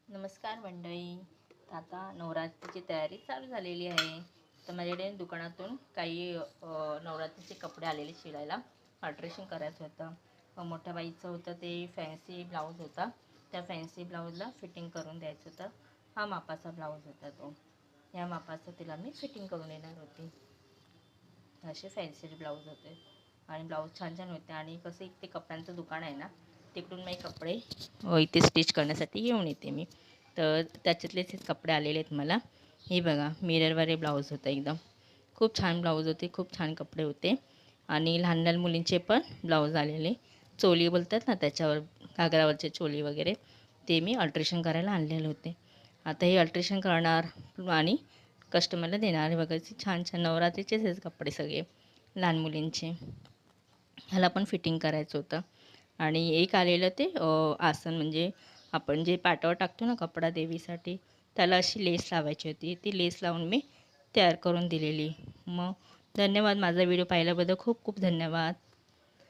नमस्कार मंडळी. आता नवरात्रीची तयारी चालू झालेली आहे. तर माझ्याकडे दुकानातून काही नवरात्रीचे कपडे आलेले शिवायला. अल्ट्रेशन करायचं होतं. मोठ्या बाईचं होतं ते फॅन्सी ब्लाऊज होता. त्या फॅन्सी ब्लाऊजला फिटिंग करून द्यायचं होतं. हा मापाचा ब्लाऊज होता तो. या मापाचं तिला मी फिटिंग करून येणार होती. असे फॅन्सी ब्लाऊज होते आणि ब्लाऊज छान छान होते. आणि कसं इथे कपड्यांचं दुकान आहे ना, तिकडून मी कपडे इथे स्टिच करण्यासाठी घेऊन येते मी. तर त्याच्यातलेच हे कपडे आलेले आहेत मला. हे बघा, मिररवर हे ब्लाऊज होतं. एकदम खूप छान ब्लाऊज होते, खूप छान कपडे होते. आणि लहान लहान मुलींचे पण ब्लाऊज आलेले, चोली बोलतात ना त्याच्यावर, घागरावरचे चोली वगैरे, ते मी अल्ट्रेशन करायला आणलेले होते. आता हे अल्ट्रेशन करणार आणि कस्टमरला देणार. बघायचे छान छान नवरात्रीचेच हेच कपडे सगळे लहान मुलींचे. ह्याला पण फिटिंग करायचं होतं. आणि एक आलेलं ते आसन, म्हणजे आपण जे पाटावर टाकतो ना कपडा देवीसाठी, त्याला अशी लेस लावायची होती. ती लेस लावून मी तयार करून दिलेली. मग धन्यवाद. माझा व्हिडिओ पाहिल्याबद्दल खूप खूप धन्यवाद.